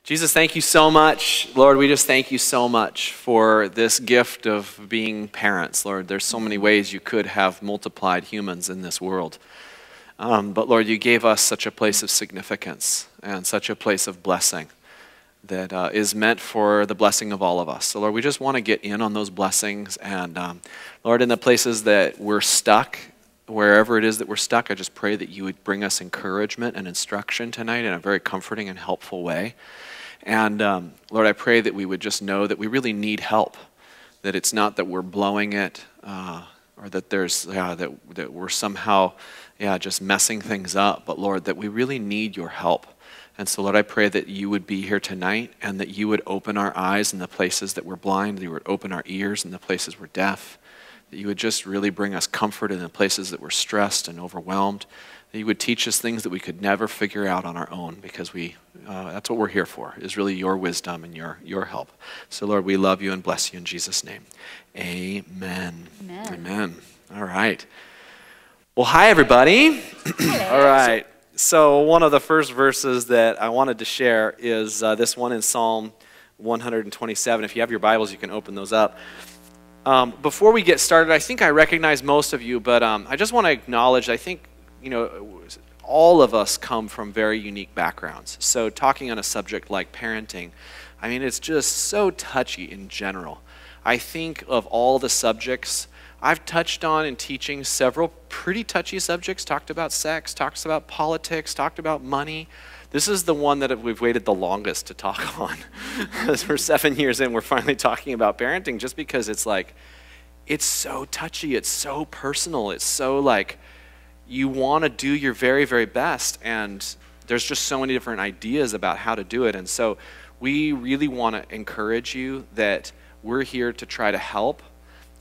Jesus, thank you so much. Lord, we just thank you so much for this gift of being parents. Lord, there's so many ways you could have multiplied humans in this world. But Lord, you gave us such a place of significance and such a place of blessing that is meant for the blessing of all of us. So Lord, we just want to get in on those blessings. And Lord, in the places that we're stuck, wherever it is that we're stuck, I just pray that you would bring us encouragement and instruction tonight in a very comforting and helpful way. And Lord, I pray that we would just know that we really need help, that it's not that we're blowing it or that there's that we're somehow just messing things up, but Lord, that we really need your help. And so Lord, I pray that you would be here tonight and that you would open our eyes in the places that we're blind, that you would open our ears in the places we're deaf, that you would just really bring us comfort in the places that we're stressed and overwhelmed, that you would teach us things that we could never figure out on our own, because that's what we're here for, is really your wisdom and your help. So Lord, we love you and bless you in Jesus' name. Amen. Amen. Amen. All right. Well, hi, everybody. All right. So one of the first verses that I wanted to share is this one in Psalm 127. If you have your Bibles, you can open those up. Before we get started, I think I recognize most of you, but I just want to acknowledge, I think, all of us come from very unique backgrounds. So talking on a subject like parenting, I mean, it's just so touchy in general. I think of all the subjects I've touched on in teaching, several pretty touchy subjects, talked about sex, talked about politics, talked about money. This is the one that we've waited the longest to talk on. As we're 7 years in, we're finally talking about parenting, just because it's like, it's so touchy, it's so personal, it's so like, you want to do your very, very best, and there's just so many different ideas about how to do it. And so we really want to encourage you that we're here to try to help.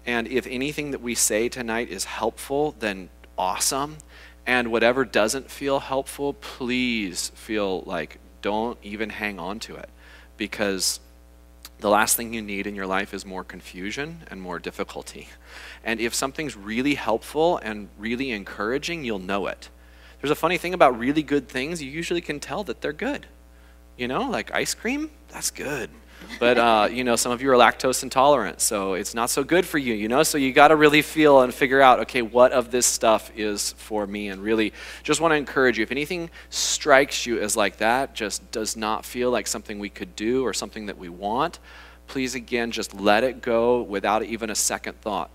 And if anything that we say tonight is helpful, then awesome. And whatever doesn't feel helpful, please feel like don't even hang on to it, because the last thing you need in your life is more confusion and more difficulty. And if something's really helpful and really encouraging, you'll know it. There's a funny thing about really good things. You usually can tell that they're good. Like ice cream, that's good. But, some of you are lactose intolerant, so it's not so good for you, So you got to really feel and figure out, okay, what of this stuff is for me? And really just want to encourage you. If anything strikes you as like that, just does not feel like something we could do or something that we want, please, again, just let it go without even a second thought,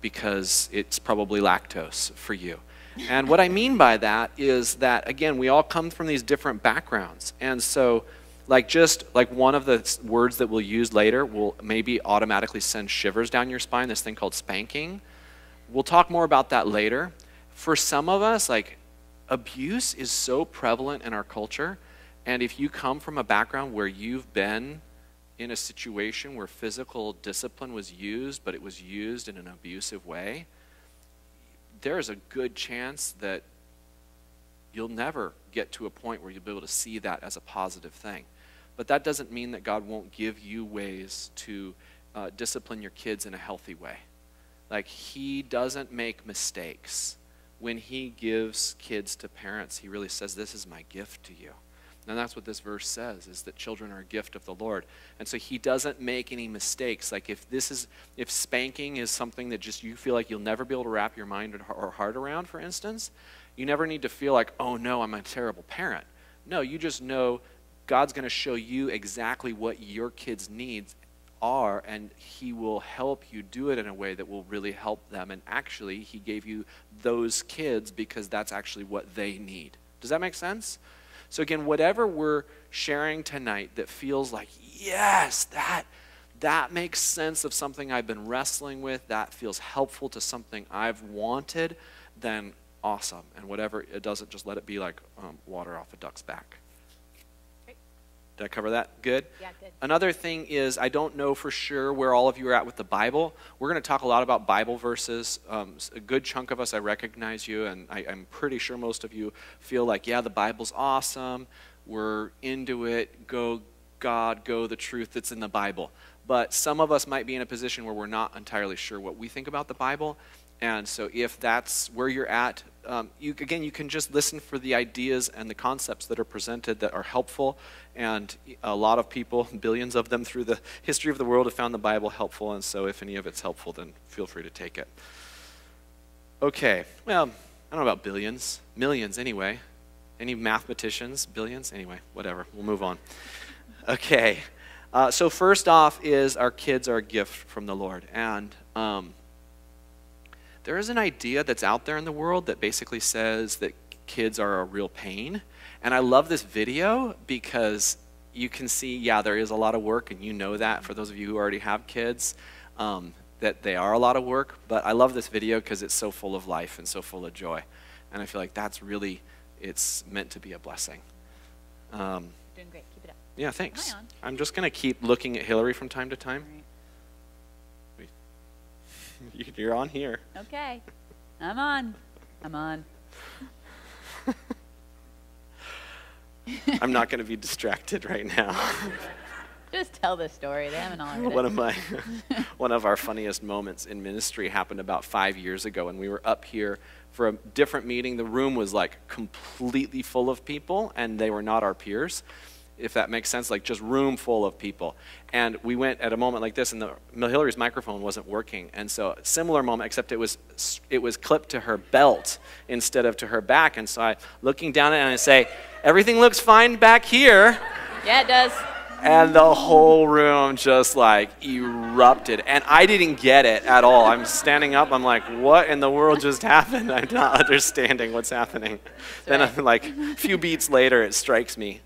because it's probably lactose for you. And what I mean by that is that, again, we all come from these different backgrounds. And so just one of the words that we'll use later will maybe automatically send shivers down your spine, this thing called spanking. We'll talk more about that later. For some of us, abuse is so prevalent in our culture. And if you come from a background where you've been in a situation where physical discipline was used, but it was used in an abusive way, there is a good chance that you'll never get to a point where you'll be able to see that as a positive thing. But that doesn't mean that God won't give you ways to discipline your kids in a healthy way. He doesn't make mistakes. When he gives kids to parents, he really says, this is my gift to you. And that's what this verse says, is that children are a gift of the Lord. And so he doesn't make any mistakes. If spanking is something that just you feel like you'll never be able to wrap your mind or heart around, for instance, you never need to feel like, oh no, I'm a terrible parent. No, you just know God's going to show you exactly what your kids' needs are, and he will help you do it in a way that will really help them. And actually, he gave you those kids because that's actually what they need. Does that make sense? So again, whatever we're sharing tonight that feels like, yes, that makes sense of something I've been wrestling with, that feels helpful to something I've wanted, then awesome. And whatever it doesn't, just let it be like water off a duck's back. Did I cover that? Good? Yeah, good. Another thing is, I don't know for sure where all of you are at with the Bible. We're going to talk a lot about Bible verses. A good chunk of us, I recognize you, and I'm pretty sure most of you feel like, yeah, the Bible's awesome. We're into it. Go, God, go the truth that's in the Bible. But some of us might be in a position where we're not entirely sure what we think about the Bible. And so if that's where you're at, you can just listen for the ideas and the concepts that are presented that are helpful. And a lot of people, billions of them through the history of the world, have found the Bible helpful. And so if any of it's helpful, then feel free to take it. Okay, well, I don't know about billions, millions anyway. Any mathematicians? Billions? Anyway, whatever. We'll move on. Okay, so first off is our kids are a gift from the Lord. And there is an idea that's out there in the world that basically says that kids are a real pain. And I love this video because you can see, yeah, there is a lot of work, and you know that for those of you who already have kids, that they are a lot of work. But I love this video because it's so full of life and so full of joy. And I feel like that's really, it's meant to be a blessing. Doing great. Keep it up. Yeah, thanks. Am I on? I'm just going to keep looking at Hilary from time to time. All right. You're on here. Okay. I'm on. I'm on. I'm not going to be distracted right now. Just tell the story. They haven't all heard it. One of our funniest moments in ministry happened about 5 years ago, and we were up here for a different meeting. The room was like completely full of people, and they were not our peers, if that makes sense, like just room full of people. And we went at a moment like this, and Hilary's microphone wasn't working. And so a similar moment, except it was clipped to her belt instead of to her back. And so I, looking down at it, and I say, everything looks fine back here. Yeah, it does. And the whole room just like erupted. And I didn't get it at all. I'm standing up, I'm like, what in the world just happened? I'm not understanding what's happening. Then I'm like, a few beats later, it strikes me.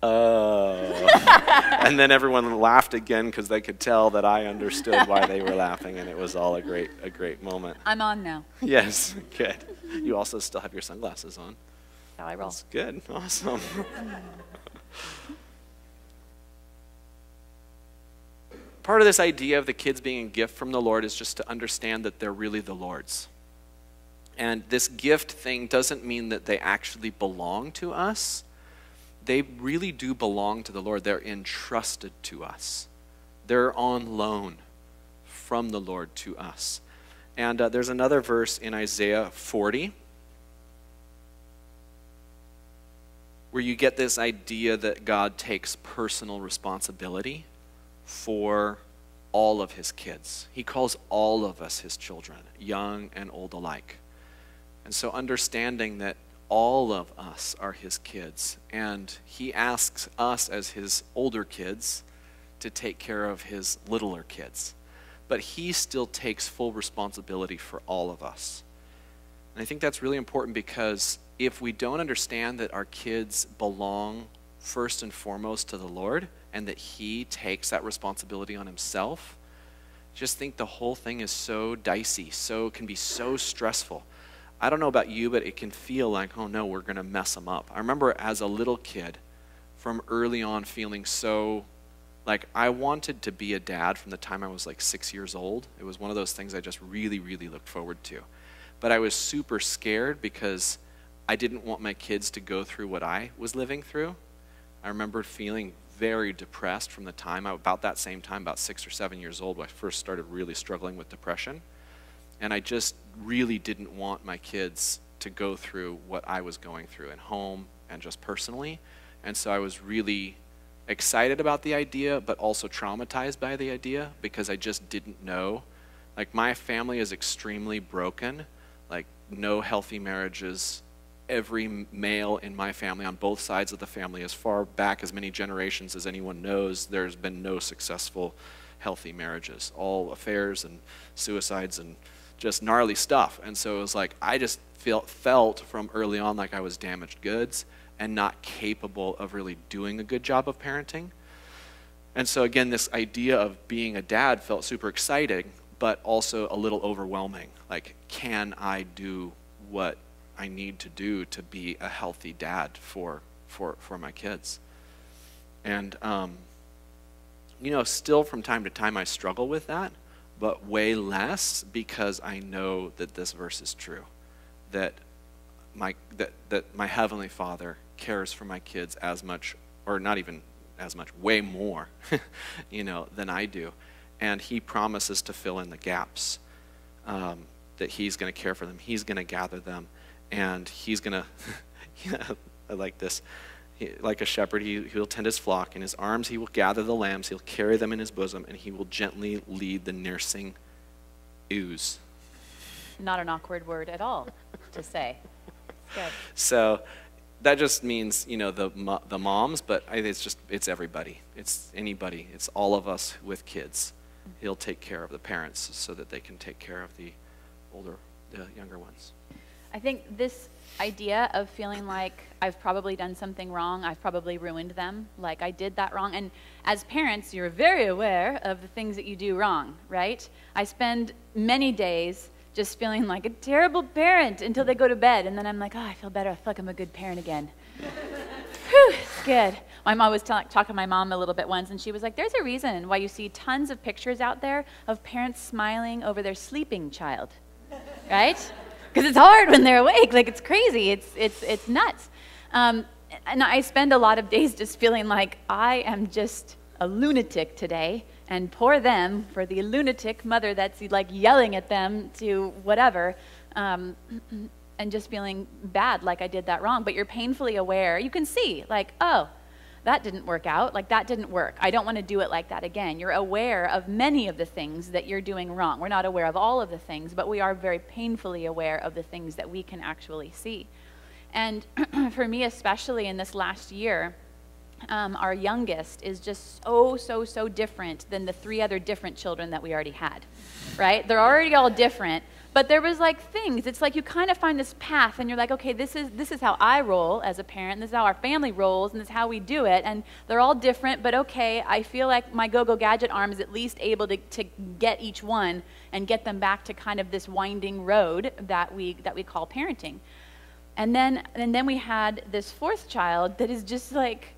And then everyone laughed again because they could tell that I understood why they were laughing, and it was all a great moment. I'm on now. Yes, good. You also still have your sunglasses on. How I roll. That's good. Awesome. Part of this idea of the kids being a gift from the Lord is just to understand that they're really the Lord's. And this gift thing doesn't mean that they actually belong to us. They really do belong to the Lord. They're entrusted to us. They're on loan from the Lord to us. And there's another verse in Isaiah 40 where you get this idea that God takes personal responsibility for all of his kids. He calls all of us his children, young and old alike. And so understanding that all of us are his kids, and he asks us as his older kids to take care of his littler kids. But he still takes full responsibility for all of us. And I think that's really important because if we don't understand that our kids belong first and foremost to the Lord, and that he takes that responsibility on himself, just think the whole thing is so dicey, can be so stressful. I don't know about you, but it can feel like, oh no, we're going to mess them up. I remember as a little kid, from early on, feeling so, like I wanted to be a dad from the time I was like 6 years old. It was one of those things I just really, really looked forward to. But I was super scared because I didn't want my kids to go through what I was living through. I remember feeling very depressed from the time, about that same time, about 6 or 7 years old, when I first started really struggling with depression. And I just really didn't want my kids to go through what I was going through at home and just personally. And so I was really excited about the idea, but also traumatized by the idea because I just didn't know. Like, my family is extremely broken, like no healthy marriages. Every male in my family, on both sides of the family, as far back as many generations as anyone knows, there's been no successful, healthy marriages. All affairs and suicides and just gnarly stuff. And so it was like, I just felt from early on like I was damaged goods and not capable of really doing a good job of parenting. And so again, this idea of being a dad felt super exciting, but also a little overwhelming. Like, can I do what I need to do to be a healthy dad for my kids? And, still from time to time I struggle with that, but way less because I know that this verse is true, that my Heavenly Father cares for my kids as much, or not even as much, way more, than I do. And he promises to fill in the gaps. that he's going to care for them. He's going to gather them, and he's going to, I like this, like a shepherd, he'll tend his flock. In his arms he will gather the lambs, he'll carry them in his bosom, and he will gently lead the nursing ewes. Not an awkward word at all to say. Good. So that just means, the moms, but it's everybody. It's anybody. It's all of us with kids. He'll take care of the parents so that they can take care of the younger ones. I think this idea of feeling like I've probably done something wrong, I've probably ruined them, like I did that wrong. And as parents, you're very aware of the things that you do wrong, right? I spend many days just feeling like a terrible parent until they go to bed. And then I'm like, oh, I feel better. I feel like I'm a good parent again. Whew, it's good. My mom was talking to my mom a little bit once, and she was like, there's a reason why you see tons of pictures out there of parents smiling over their sleeping child, right? Because it's hard when they're awake. Like, it's crazy. It's nuts. And I spend a lot of days just feeling like I am just a lunatic today, and poor them for the lunatic mother that's like yelling at them to whatever, and just feeling bad like I did that wrong. But you're painfully aware. You can see, like, oh, that didn't work out. Like, that didn't work. I don't want to do it like that again. You're aware of many of the things that you're doing wrong. We're not aware of all of the things, but we are very painfully aware of the things that we can actually see. And for me, especially in this last year, our youngest is just so different than the 3 other different children that we already had, right? They're already all different, but there was like things. It's like you kind of find this path, and you're like, okay, this is how I roll as a parent. This is how our family rolls, and this is how we do it. And they're all different, but okay, I feel like my go-go gadget arm is at least able to get each one and get them back to kind of this winding road that we call parenting. And then we had this 4th child that is just like,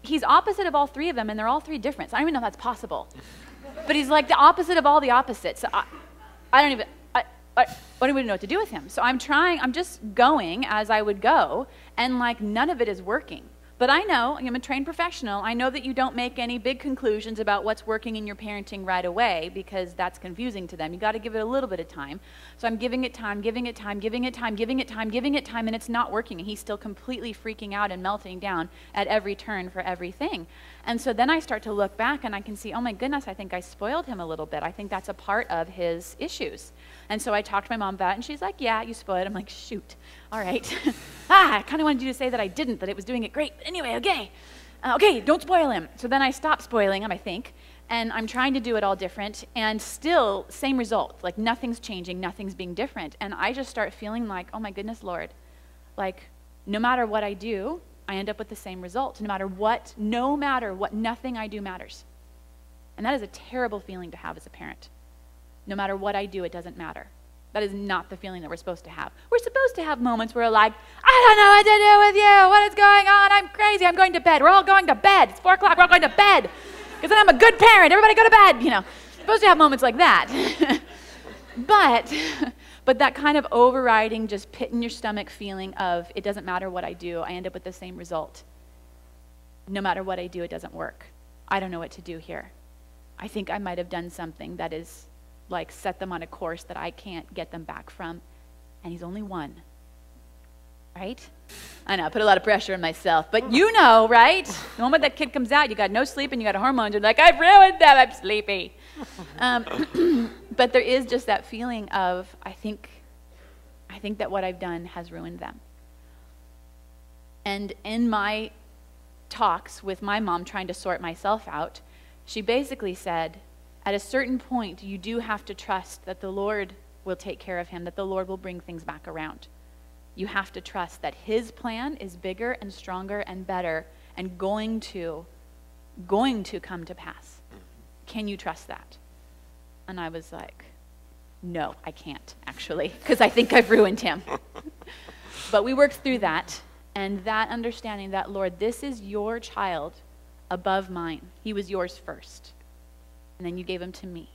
he's opposite of all 3 of them, and they're all 3 different. So I don't even know if that's possible. But he's like the opposite of all the opposites. So I don't even know what to do with him. So I'm just going as I would go, and like none of it is working. But I know, I'm a trained professional, I know that you don't make any big conclusions about what's working in your parenting right away, because that's confusing to them. You got to give it a little bit of time. So I'm giving it time, giving it time, giving it time, giving it time, giving it time, and it's not working. And he's still completely freaking out and melting down at every turn for everything. And so then I start to look back, and I can see, oh my goodness, I think I spoiled him a little bit. I think that's a part of his issues. And so I talked to my mom about it, and she's like, yeah, you spoiled it. I'm like, shoot, all right. I kind of wanted you to say that I didn't, that it was doing it great. But anyway, okay. Okay, don't spoil him. So then I stopped spoiling him, I think, and I'm trying to do it all different, and still same result. Like nothing's changing, nothing's being different. And I just start feeling like, oh my goodness, Lord, like no matter what I do, I end up with the same result. No matter what, nothing I do matters. And that is a terrible feeling to have as a parent. No matter what I do, it doesn't matter. That is not the feeling that we're supposed to have. We're supposed to have moments where we're like, I don't know what to do with you. What is going on? I'm crazy. I'm going to bed. We're all going to bed. It's 4 o'clock. We're all going to bed. Because then I'm a good parent. Everybody go to bed. Supposed to have moments like that. But that kind of overriding, just pit in your stomach feeling of it doesn't matter what I do, I end up with the same result. No matter what I do, it doesn't work. I don't know what to do here. I think I might have done something that is like set them on a course that I can't get them back from. And he's only 1. Right? I know, I put a lot of pressure on myself. But you know, right? The moment that kid comes out, you got no sleep and you got hormones. You're like, I've ruined them. I'm sleepy. But there is just that feeling of, I think that what I've done has ruined them. And in my talks with my mom trying to sort myself out, she basically said, at a certain point, you do have to trust that the Lord will take care of him, that the Lord will bring things back around. You have to trust that his plan is bigger and stronger and better and going to come to pass. Can you trust that? And I was like, no, I can't, actually, because I think I've ruined him. But we worked through that, and that understanding that, Lord, this is your child above mine. He was yours first. And then you gave him to me.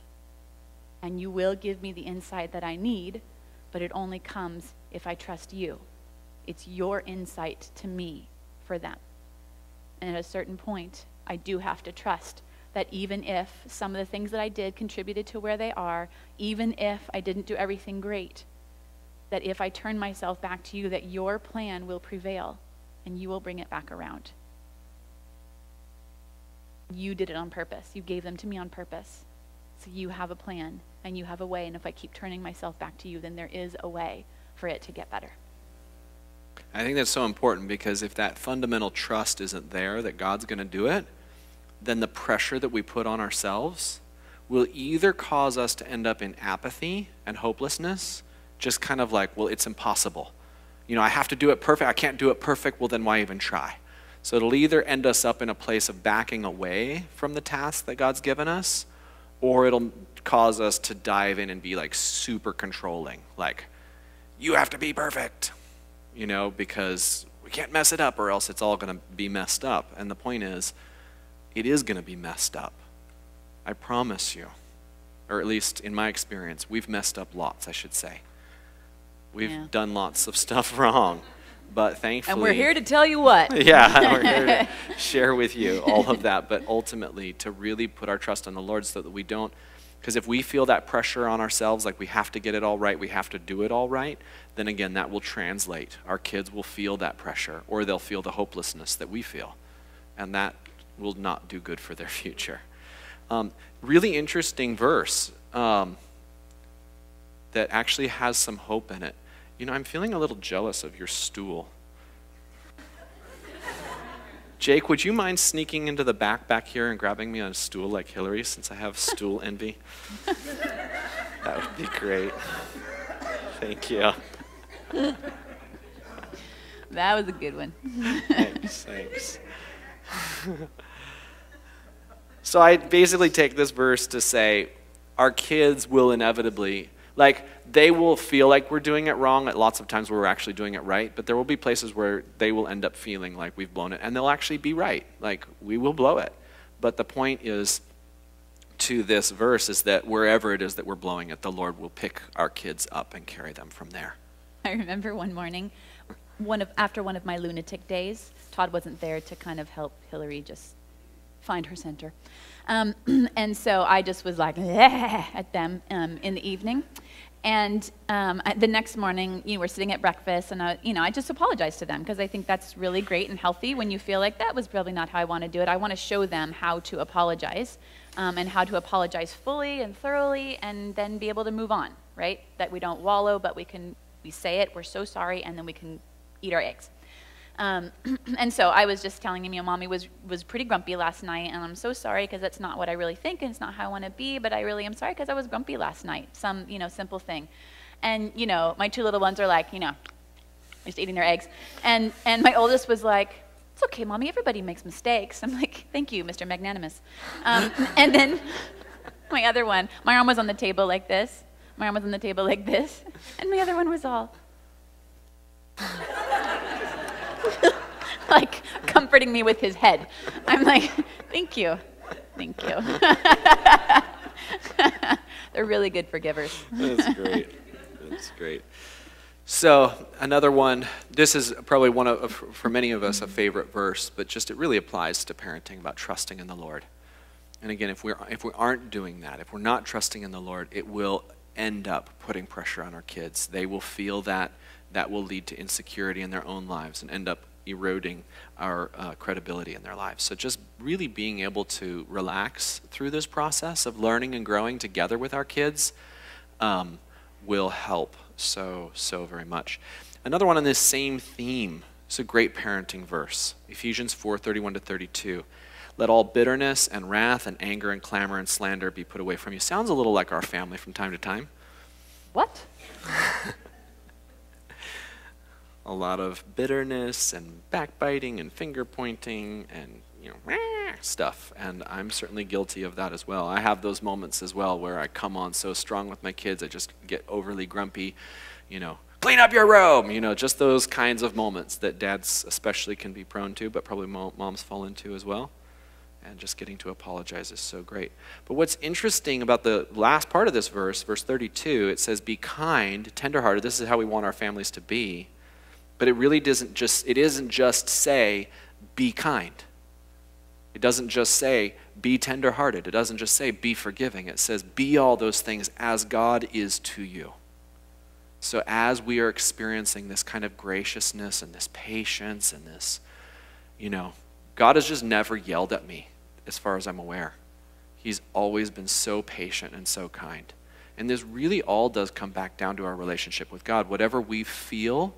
And you will give me the insight that I need, but it only comes if I trust you. It's your insight to me for them. And at a certain point, I do have to trust that even if some of the things that I did contributed to where they are, even if I didn't do everything great, that if I turn myself back to you, that your plan will prevail and you will bring it back around. You did it on purpose. You gave them to me on purpose. So you have a plan and you have a way, and if I keep turning myself back to you, then there is a way for it to get better. I think that's so important, because if that fundamental trust isn't there that God's going to do it, then the pressure that we put on ourselves will either cause us to end up in apathy and hopelessness, just kind of like, well, it's impossible. You know, I have to do it perfect. I can't do it perfect. Well, then why even try? So it'll either end us up in a place of backing away from the task that God's given us, or it'll cause us to dive in and be like super controlling. Like, you have to be perfect, you know, because we can't mess it up or else it's all going to be messed up. And the point is, it is going to be messed up. I promise you. Or at least in my experience, we've messed up lots, I should say. We've done lots of stuff wrong. But thankfully... And we're here to tell you what. Yeah, we're here to share with you all of that. But ultimately, to really put our trust on the Lord so that we don't... Because if we feel that pressure on ourselves, like we have to get it all right, we have to do it all right, then again, that will translate. Our kids will feel that pressure, or they'll feel the hopelessness that we feel. And that will not do good for their future. Really interesting verse that actually has some hope in it. You know, I'm feeling a little jealous of your stool. Jake, would you mind sneaking into the back here and grabbing me on a stool like Hilary, since I have stool envy? That would be great. Thank you. That was a good one. Thanks. So I basically take this verse to say our kids will inevitably, like, they will feel like we're doing it wrong at lots of times where we're actually doing it right, but there will be places where they will end up feeling like we've blown it, and they'll actually be right. Like, we will blow it. But the point is, to this verse, is that wherever it is that we're blowing it, the Lord will pick our kids up and carry them from there. I remember one morning, after one of my lunatic days, Todd wasn't there to kind of help Hilary just find her center. And so I just was like, at them in the evening. And the next morning, we're sitting at breakfast, and I just apologized to them, because I think that's really great and healthy when you feel like that was probably not how I want to do it. I want to show them how to apologize, and how to apologize fully and thoroughly, and then be able to move on, right? That we don't wallow, but we say it, we're so sorry, and then we can eat our eggs. And so I was just telling him, Mommy was pretty grumpy last night, and I'm so sorry, because that's not what I really think, and it's not how I want to be, but I really am sorry because I was grumpy last night. Some, simple thing. And, my two little ones are like, just eating their eggs. And my oldest was like, it's okay, Mommy, everybody makes mistakes. I'm like, thank you, Mr. Magnanimous. And then my other one, my arm was on the table like this. My arm was on the table like this. And my other one was all... like comforting me with his head. I'm like, thank you. Thank you. They're really good forgivers. That's great. That's great. So another one, this is probably one of, for many of us, a favorite verse, but just it really applies to parenting, about trusting in the Lord. And again, if we aren't doing that, if we're not trusting in the Lord, it will end up putting pressure on our kids. They will feel that. That will lead to insecurity in their own lives and end up eroding our credibility in their lives. So just really being able to relax through this process of learning and growing together with our kids will help so very much. Another one on this same theme, it's a great parenting verse, Ephesians 4:31-32. Let all bitterness and wrath and anger and clamor and slander be put away from you. Sounds a little like our family from time to time. What? A lot of bitterness and backbiting and finger pointing and stuff, and I'm certainly guilty of that as well. I have those moments as well where I come on so strong with my kids, I just get overly grumpy, clean up your room, just those kinds of moments that dads especially can be prone to, but probably moms fall into as well. And just getting to apologize is so great. But what's interesting about the last part of this verse, verse 32, it says, be kind, tenderhearted. This is how we want our families to be. But it really isn't just say, be kind. It It doesn't just say, be tenderhearted. It doesn't just say, be forgiving. It says, be all those things as God is to you. So as we are experiencing this kind of graciousness and this patience and this, God has just never yelled at me as far as I'm aware. He's always been so patient and so kind. And this really all does come back down to our relationship with God. Whatever we feel,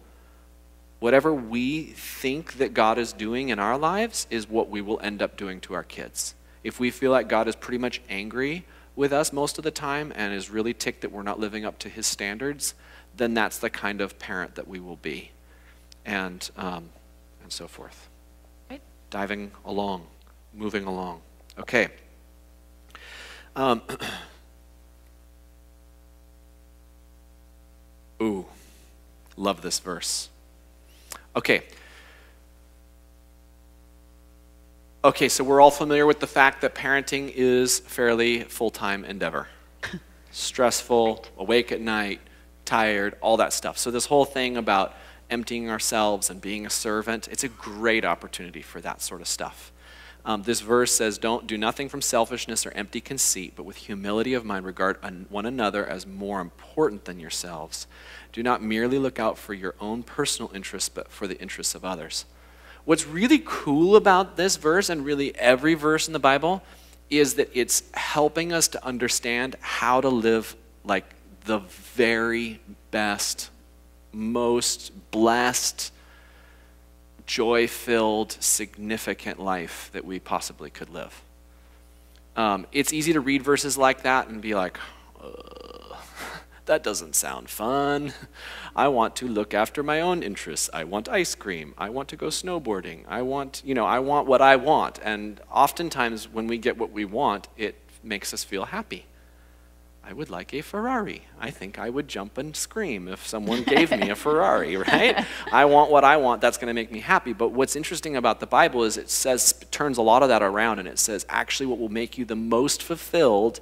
whatever we think that God is doing in our lives is what we will end up doing to our kids. If we feel like God is pretty much angry with us most of the time and is really ticked that we're not living up to his standards, then that's the kind of parent that we will be. And so forth. Right. Diving along, moving along. Okay. Ooh, love this verse. Okay, so we're all familiar with the fact that parenting is a fairly full-time endeavor. Stressful, awake at night, tired, all that stuff. So this whole thing about emptying ourselves and being a servant, it's a great opportunity for that sort of stuff. This verse says, do nothing from selfishness or empty conceit, but with humility of mind regard one another as more important than yourselves. Do not merely look out for your own personal interests, but for the interests of others. What's really cool about this verse, and really every verse in the Bible, is that it's helping us to understand how to live like the very best, most blessed, joy-filled, significant life that we possibly could live. It's easy to read verses like that and be like, that doesn't sound fun. I want to look after my own interests. I want ice cream. I want to go snowboarding. I want what I want. And oftentimes when we get what we want, it makes us feel happy. I would like a Ferrari. I think I would jump and scream if someone gave me a Ferrari, right? I want what I want. That's going to make me happy. But what's interesting about the Bible is it turns a lot of that around, and it says actually what will make you the most fulfilled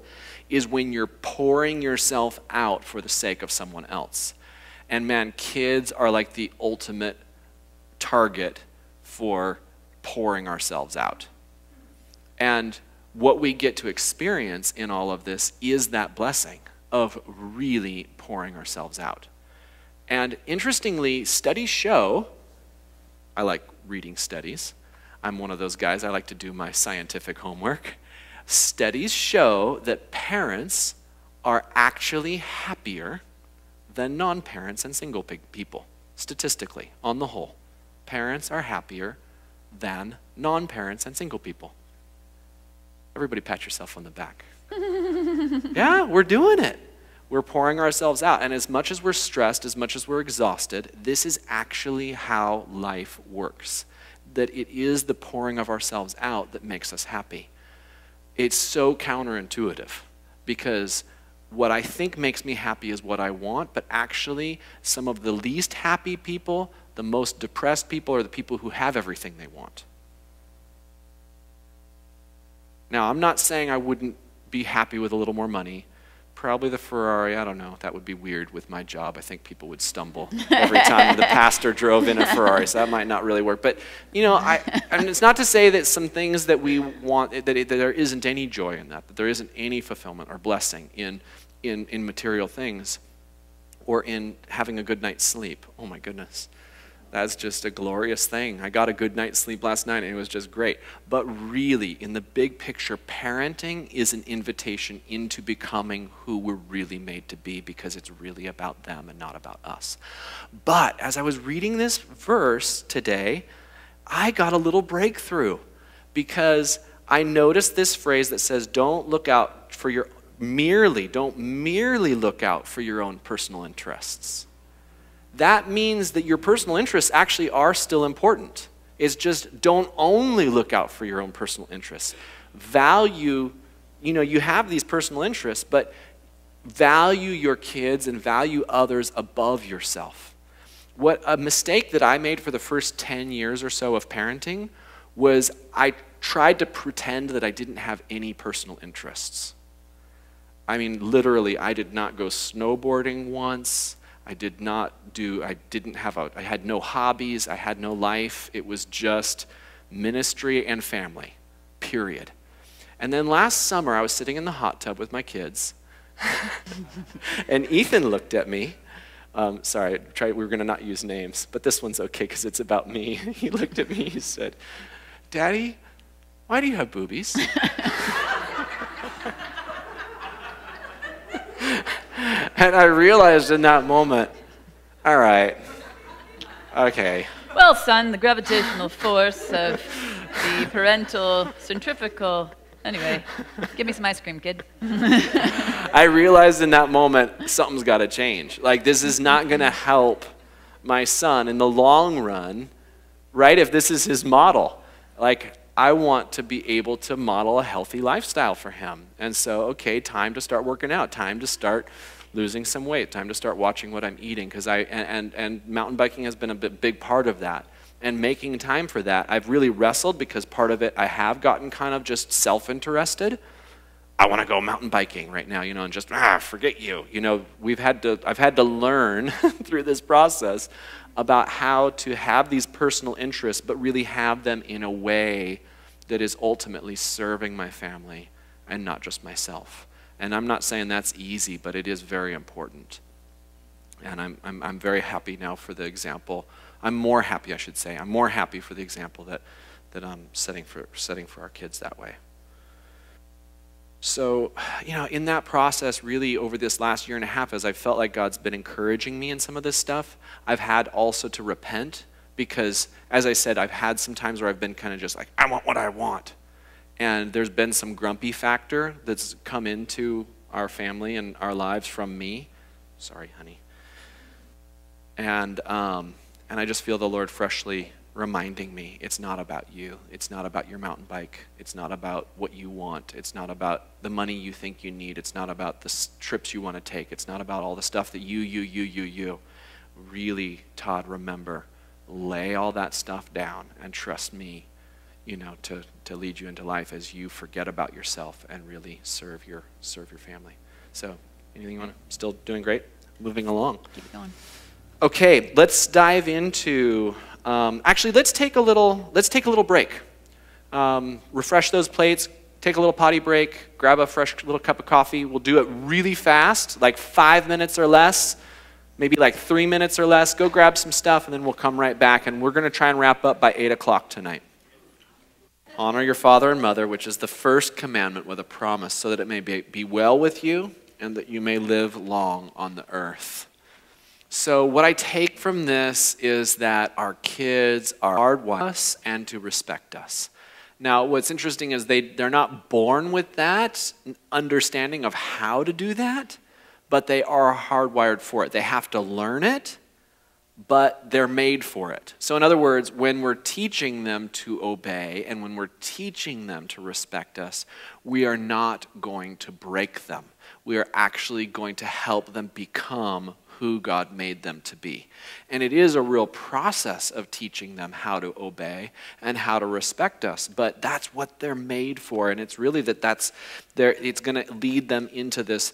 is when you're pouring yourself out for the sake of someone else. And man, kids are like the ultimate target for pouring ourselves out. And what we get to experience in all of this is that blessing of really pouring ourselves out. And interestingly, studies show, I like reading studies. I'm one of those guys, I like to do my scientific homework. Studies show that parents are actually happier than non-parents and single people, statistically, on the whole. Parents are happier than non-parents and single people. Everybody pat yourself on the back. Yeah, we're doing it. We're pouring ourselves out. And as much as we're stressed, as much as we're exhausted, this is actually how life works. That it is the pouring of ourselves out that makes us happy. It's so counterintuitive because what I think makes me happy is what I want, but actually some of the least happy people, the most depressed people, are the people who have everything they want. Now, I'm not saying I wouldn't be happy with a little more money. Probably the Ferrari, I don't know. That would be weird with my job. I think people would stumble every time the pastor drove in a Ferrari, so that might not really work. But, and it's not to say that some things that we want, that there isn't any joy in that there isn't any fulfillment or blessing in material things or in having a good night's sleep. Oh, my goodness. That's just a glorious thing. I got a good night's sleep last night, and it was just great. But really, in the big picture, parenting is an invitation into becoming who we're really made to be because it's really about them and not about us. But as I was reading this verse today, I got a little breakthrough because I noticed this phrase that says, don't merely look out for your own personal interests. That means that your personal interests actually are still important. It's just don't only look out for your own personal interests. Value, you have these personal interests, but value your kids and value others above yourself. What a mistake that I made for the first 10 years or so of parenting was I tried to pretend that I didn't have any personal interests. I mean, literally, I did not go snowboarding once. I had no hobbies, I had no life. It was just ministry and family, period. And then last summer, I was sitting in the hot tub with my kids, and Ethan looked at me. Sorry, we were going to not use names, but this one's okay because it's about me. He looked at me, he said, "Daddy, why do you have boobies?" And I realized in that moment, all right, okay. Well, son, the gravitational force of the parental centrifugal. Anyway, give me some ice cream, kid. I realized in that moment, something's got to change. Like, this is not going to help my son in the long run, right? If this is his model. Like, I want to be able to model a healthy lifestyle for him. And so, okay, time to start working out, time to start losing some weight, time to start watching what I'm eating, because and mountain biking has been a big part of that. And making time for that, I've really wrestled because part of it I have gotten kind of just self-interested. I want to go mountain biking right now, you know, and just forget you. You know, I've had to learn through this process about how to have these personal interests, but really have them in a way that is ultimately serving my family and not just myself. And I'm not saying that's easy, but it is very important. And I'm very happy now for the example. I'm more happy, I should say. I'm more happy for the example that I'm setting for our kids that way. So, you know, in that process, really over this last year and a half, as I felt like God's been encouraging me in some of this stuff, I've had also to repent because, as I said, I've had some times where I've been kind of just like, I want what I want. And there's been some grumpy factor that's come into our family and our lives from me. Sorry, honey. And I just feel the Lord freshly reminding me, it's not about you. It's not about your mountain bike. It's not about what you want. It's not about the money you think you need. It's not about the trips you want to take. It's not about all the stuff that you. Really, Todd, remember, lay all that stuff down and trust me, you know, to lead you into life as you forget about yourself and really serve your family. So, anything you want to? Still doing great? Moving along. Keep it going. Okay, let's dive into. Actually, let's take a little break. Refresh those plates. Take a little potty break. Grab a fresh little cup of coffee. We'll do it really fast, like 5 minutes or less. Maybe like 3 minutes or less. Go grab some stuff, and then we'll come right back. And we're going to try and wrap up by 8 o'clock tonight. Honor your father and mother, which is the first commandment with a promise, so that it may be well with you and that you may live long on the earth. So what I take from this is that our kids are hardwired us and to respect us. Now, what's interesting is they're not born with that understanding of how to do that, but they are hardwired for it. They have to learn it, but they're made for it. So in other words, when we're teaching them to obey and when we're teaching them to respect us, we are not going to break them. We are actually going to help them become who God made them to be. And it is a real process of teaching them how to obey and how to respect us, but that's what they're made for, and it's really it's going to lead them into this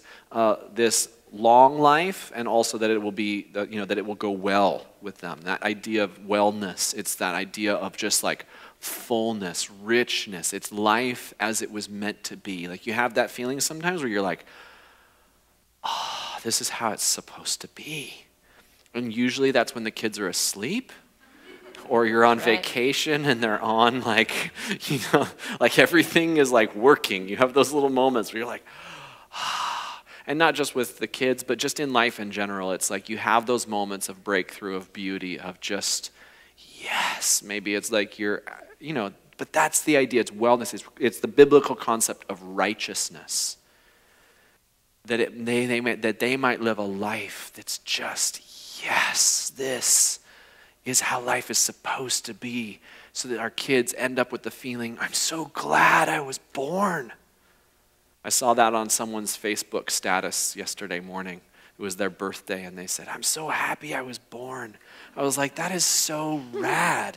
long life, and also that it will be, that it will go well with them. That idea of wellness, it's that idea of just like fullness, richness. It's life as it was meant to be. Like you have that feeling sometimes where you're like, oh, this is how it's supposed to be. And usually that's when the kids are asleep or you're on vacation and they're on like, like everything is like working. You have those little moments where you're like, ah. And not just with the kids, but just in life in general. It's like you have those moments of breakthrough, of beauty, of just, yes. Maybe it's like but that's the idea. It's wellness. It's the biblical concept of righteousness. That they might live a life that's just, yes, this is how life is supposed to be, so that our kids end up with the feeling, I'm so glad I was born. I saw that on someone's Facebook status yesterday morning. It was their birthday, and they said, I'm so happy I was born. I was like, that is so rad.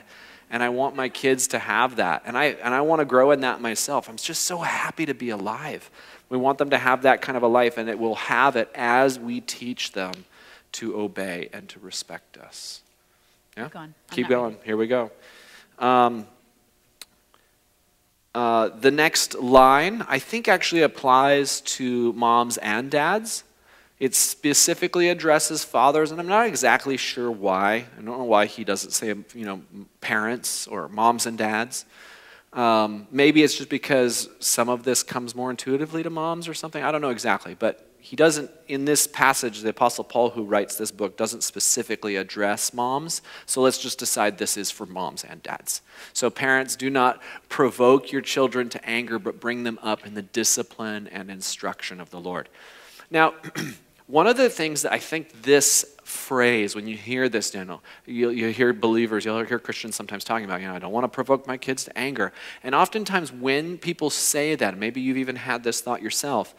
And I want my kids to have that. And I want to grow in that myself. I'm just so happy to be alive. We want them to have that kind of a life, and it will have it as we teach them to obey and to respect us. Yeah? Keep going. Keep going. Here we go. The next line, I think, actually applies to moms and dads. It specifically addresses fathers, and I'm not exactly sure why. I don't know why he doesn't say, parents or moms and dads. Maybe it's just because some of this comes more intuitively to moms or something. I don't know exactly, but he doesn't, in this passage, the Apostle Paul, who writes this book, doesn't specifically address moms. So let's just decide this is for moms and dads. So parents, do not provoke your children to anger, but bring them up in the discipline and instruction of the Lord. Now, one of the things that I think this phrase, when you hear this, Daniel, you hear believers, you'll hear Christians sometimes talking about, I don't want to provoke my kids to anger. And oftentimes when people say that, maybe you've even had this thought yourself,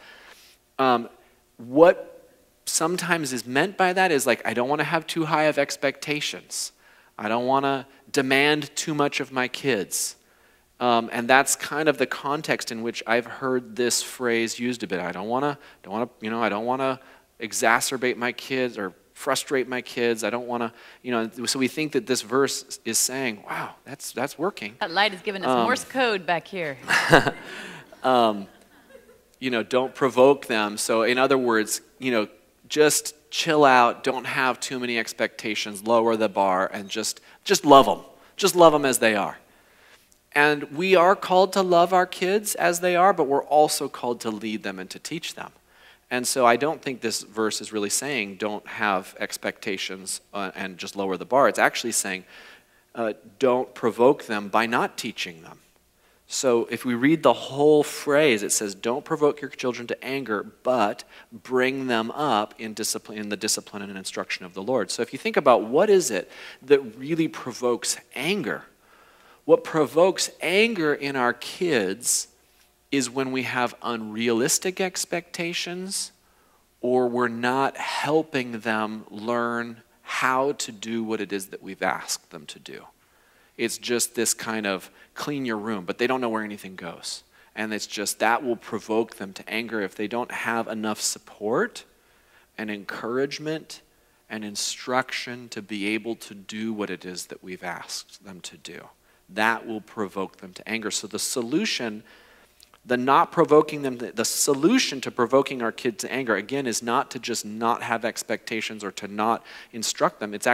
what sometimes is meant by that is like, I don't want to have too high of expectations. I don't want to demand too much of my kids. And that's kind of the context in which I've heard this phrase used a bit. I don't want to exacerbate my kids or frustrate my kids. I don't want to, so we think that this verse is saying, wow, that's working. That light is giving us Morse code back here. Don't provoke them. So in other words, just chill out, don't have too many expectations, lower the bar, and just love them. Just love them as they are. And we are called to love our kids as they are, but we're also called to lead them and to teach them. And so I don't think this verse is really saying don't have expectations and just lower the bar. It's actually saying don't provoke them by not teaching them. So if we read the whole phrase, it says, don't provoke your children to anger, but bring them up in the discipline and instruction of the Lord. So if you think about what is it that really provokes anger, what provokes anger in our kids is when we have unrealistic expectations or we're not helping them learn how to do what it is that we've asked them to do. It's just this kind of clean your room, but they don't know where anything goes. And it's just that will provoke them to anger if they don't have enough support and encouragement and instruction to be able to do what it is that we've asked them to do. That will provoke them to anger. So the solution, the solution to provoking our kids to anger, again, is not to just not have expectations or to not instruct them. It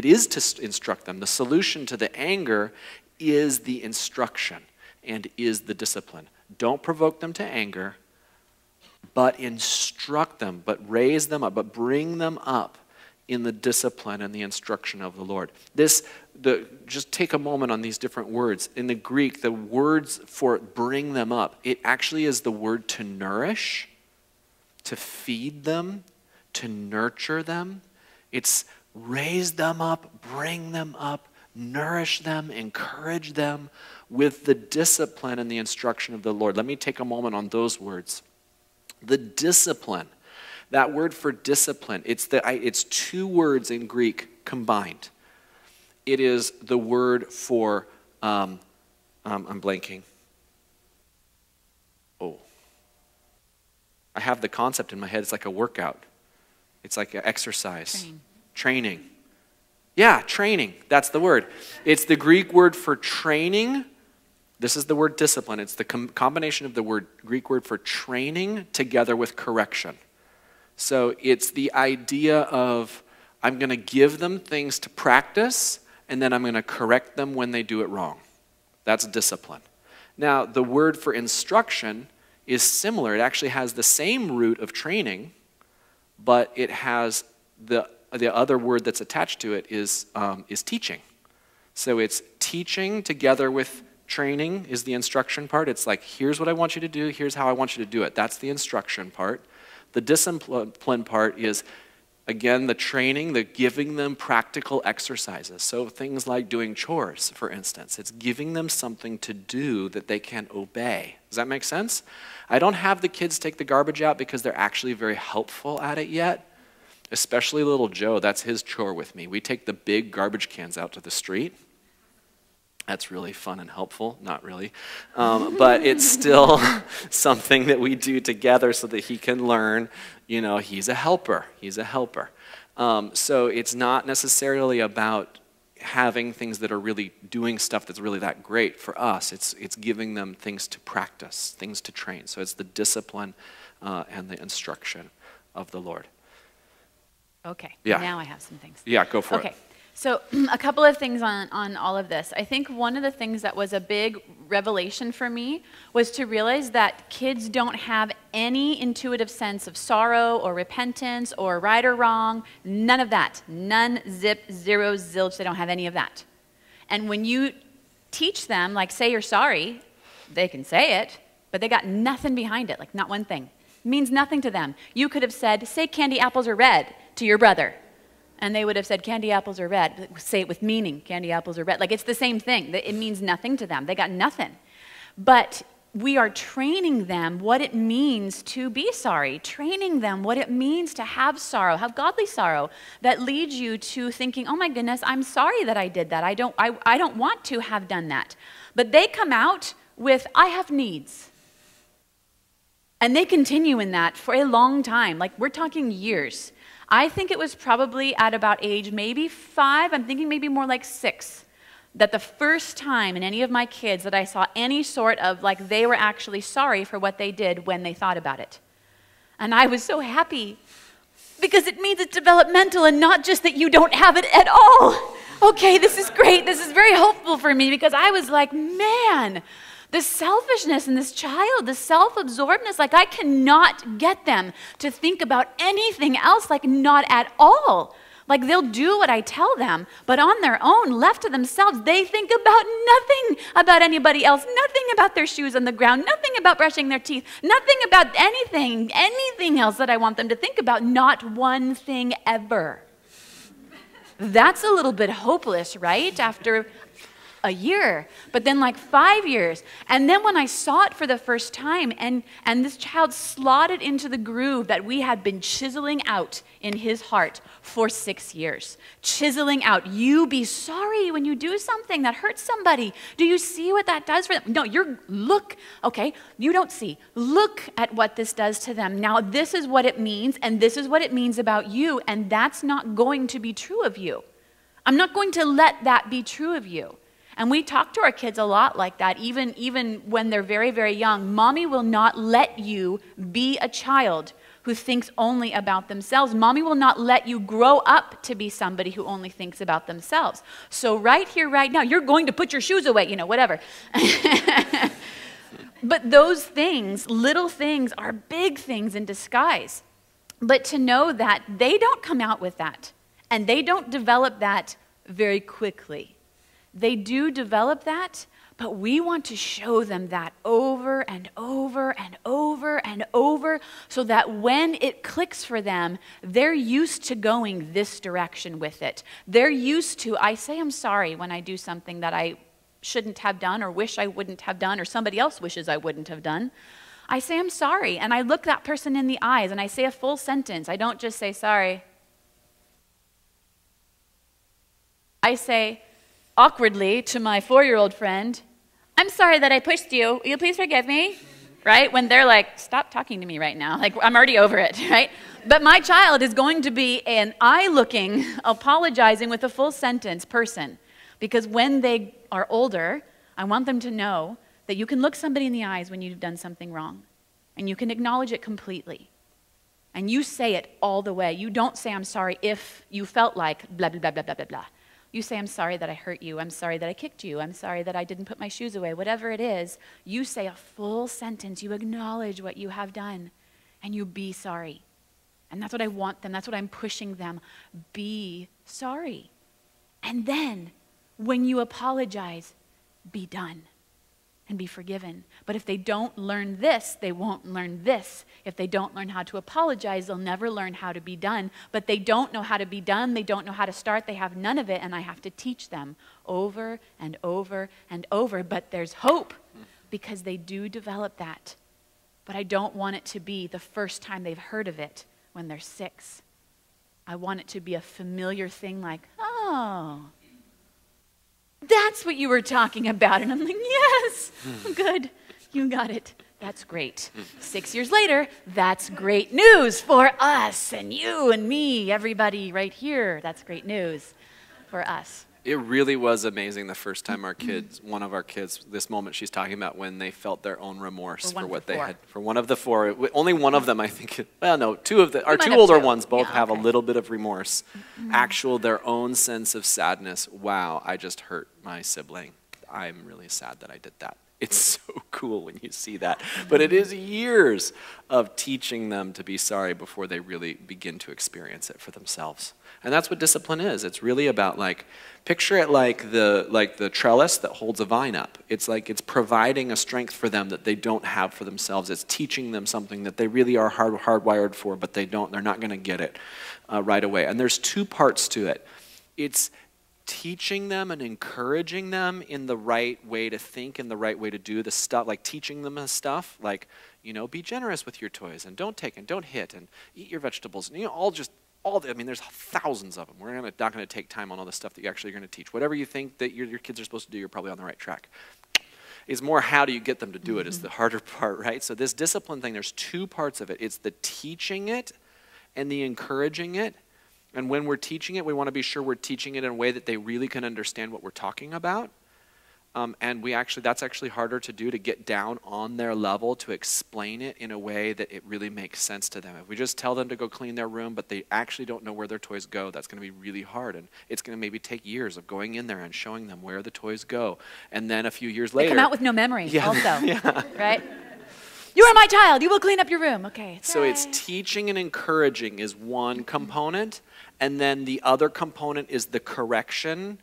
is to instruct them. The solution to the anger is the instruction and is the discipline. Don't provoke them to anger, but instruct them, but raise them up, but bring them up in the discipline and the instruction of the Lord. Just take a moment on these different words. In the Greek, the words for bring them up, it actually is the word to nourish, to feed them, to nurture them. It's raise them up, bring them up, nourish them, encourage them with the discipline and the instruction of the Lord. Let me take a moment on those words. The discipline. That word for discipline, it's two words in Greek combined. It is the word for, I'm blanking. Oh. I have the concept in my head. It's like a workout. It's like an exercise. Training. Yeah, training. That's the word. It's the Greek word for training. This is the word discipline. It's the combination of the Greek word for training together with correction. So it's the idea of I'm going to give them things to practice, and then I'm going to correct them when they do it wrong. That's discipline. Now, the word for instruction is similar. It actually has the same root of training, but it has the other word that's attached to it is teaching. So it's teaching together with training is the instruction part. It's like, here's what I want you to do, here's how I want you to do it. That's the instruction part. The discipline part is, again, the training, the giving them practical exercises. So things like doing chores, for instance. It's giving them something to do that they can obey. Does that make sense? I don't have the kids take the garbage out because they're actually very helpful at it yet. Especially little Joe, that's his chore with me. We take the big garbage cans out to the street. That's really fun and helpful. Not really. But it's still something that we do together so that he can learn, he's a helper. He's a helper. So it's not necessarily about having things that are really doing stuff that's really that great. For us, it's giving them things to practice, things to train. So it's the discipline and the instruction of the Lord. Okay, Yeah. now I have some things. Yeah, go for it. Okay, so a couple of things on all of this. I think one of the things that was a big revelation for me was to realize that kids don't have any intuitive sense of sorrow or repentance or right or wrong. None of that. None, zip, zero, zilch. They don't have any of that. And when you teach them, like, say you're sorry, they can say it, but they got nothing behind it, like not one thing. It means nothing to them. You could have said, say candy apples are red to your brother. And they would have said, candy apples are red. Say it with meaning, candy apples are red. Like, it's the same thing. It means nothing to them. They got nothing. But we are training them what it means to be sorry, training them what it means to have sorrow, have godly sorrow that leads you to thinking, oh my goodness, I'm sorry that I did that. I don't want to have done that. But they come out with, I have needs. And they continue in that for a long time. Like, we're talking years. I think it was probably at about age maybe 5, I'm thinking maybe more like 6, that the first time in any of my kids that I saw any sort of, like, they were actually sorry for what they did when they thought about it. And I was so happy because it means it's developmental and not just that you don't have it at all. Okay, this is great. This is very hopeful for me because I was like, man, the selfishness in this child, the self-absorbedness, like, I cannot get them to think about anything else, like, not at all. Like, they'll do what I tell them, but on their own, left to themselves, they think about nothing about anybody else, nothing about their shoes on the ground, nothing about brushing their teeth, nothing about anything else that I want them to think about, not one thing ever. That's a little bit hopeless, right? After a year, but then like 5 years. And then when I saw it for the first time, and this child slotted into the groove that we had been chiseling out in his heart for 6 years. Chiseling out. You be sorry when you do something that hurts somebody. Do you see what that does for them? No, look, okay, you don't see. Look at what this does to them. Now, this is what it means, and this is what it means about you, and that's not going to be true of you. I'm not going to let that be true of you. And we talk to our kids a lot like that, even when they're very, very young. Mommy will not let you be a child who thinks only about themselves. Mommy will not let you grow up to be somebody who only thinks about themselves. So right here, right now, you're going to put your shoes away, whatever. But those things, little things, are big things in disguise. But to know that they don't come out with that, and they don't develop that very quickly. They do develop that, but we want to show them that over and over and over and over so that when it clicks for them, they're used to going this direction with it. They're used to, I say I'm sorry when I do something that I shouldn't have done or wish I wouldn't have done or somebody else wishes I wouldn't have done. I say I'm sorry, and I look that person in the eyes, and I say a full sentence. I don't just say sorry. I say, awkwardly to my 4-year-old friend, I'm sorry that I pushed you. Will you please forgive me? Right? When they're like, stop talking to me right now. Like, I'm already over it, right? But my child is going to be an eye-looking, apologizing with a full sentence person. Because when they are older, I want them to know that you can look somebody in the eyes when you've done something wrong. And you can acknowledge it completely. And you say it all the way. You don't say, I'm sorry if you felt like blah, blah, blah, blah, blah, blah, blah. You say, I'm sorry that I hurt you. I'm sorry that I kicked you. I'm sorry that I didn't put my shoes away. Whatever it is, you say a full sentence. You acknowledge what you have done, and you be sorry. And that's what I want them. That's what I'm pushing them. Be sorry. And then, when you apologize, be done and be forgiven. But if they don't learn this, they won't learn this. If they don't learn how to apologize, they'll never learn how to be done. But they don't know how to be done. They don't know how to start. They have none of it, and I have to teach them over and over and over. But there's hope because they do develop that. But I don't want it to be the first time they've heard of it when they're 6. I want it to be a familiar thing like, oh, that's what you were talking about. And I'm like, yes, good, you got it. That's great. 6 years later, that's great news for us and you and me, everybody right here. That's great news for us. It really was amazing the first time one of our kids, this moment she's talking about when they felt their own remorse for what they had. For one of the four, only one of them, I think, well, no, our two older ones both have a little bit of remorse. Their own sense of sadness. Wow, I just hurt my sibling. I'm really sad that I did that. It's so cool when you see that. But it is years of teaching them to be sorry before they really begin to experience it for themselves. And that's what discipline is. It's really about, like, picture it like the trellis that holds a vine up. It's like it's providing a strength for them that they don't have for themselves. It's teaching them something that they really are hardwired for, but they're not going to get it right away. And there's two parts to it. It's teaching them and encouraging them in the right way to think, in the right way to do the stuff, like teaching them the stuff, like, be generous with your toys and don't take and don't hit and eat your vegetables. And, there's thousands of them. We're not going to take time on all the stuff that you're actually going to teach. Whatever you think that your kids are supposed to do, you're probably on the right track. It's more how do you get them to do it is the harder part, right? So this discipline thing, there's two parts of it. It's the teaching it and the encouraging it. And when we're teaching it, we want to be sure we're teaching it in a way that they really can understand what we're talking about. And that's actually harder to do, to get down on their level, to explain it in a way that it really makes sense to them. If we just tell them to go clean their room, but they actually don't know where their toys go, that's going to be really hard. And it's going to maybe take years of going in there and showing them where the toys go. And then a few years later... They come out with no memory also, right? You are my child. You will clean up your room. Okay. So it's teaching and encouraging is one component. And then the other component is the correction,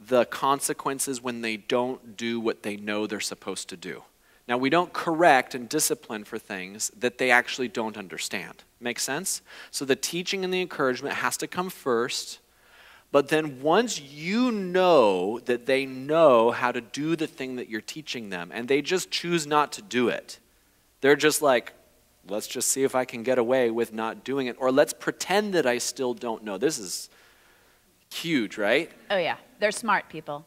the consequences when they don't do what they know they're supposed to do. Now, we don't correct and discipline for things that they actually don't understand. Make sense? So the teaching and the encouragement has to come first. But then once you know that they know how to do the thing that you're teaching them, and they just choose not to do it, they're just like, let's just see if I can get away with not doing it. Or let's pretend that I still don't know. This is huge, right? Oh, yeah. They're smart people.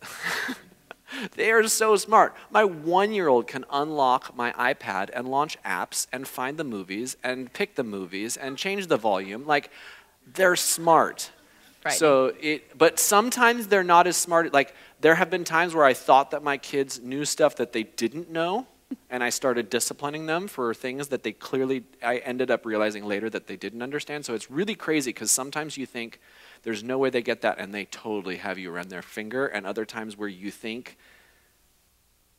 They are so smart. My 1-year-old can unlock my iPad and launch apps and find the movies and pick the movies and change the volume. Like, they're smart. Right. But sometimes they're not as smart. Like, there have been times where I thought that my kids knew stuff that they didn't know. And I started disciplining them for things that I ended up realizing later that they didn't understand. So it's really crazy because sometimes you think there's no way they get that and they totally have you around their finger. And other times where you think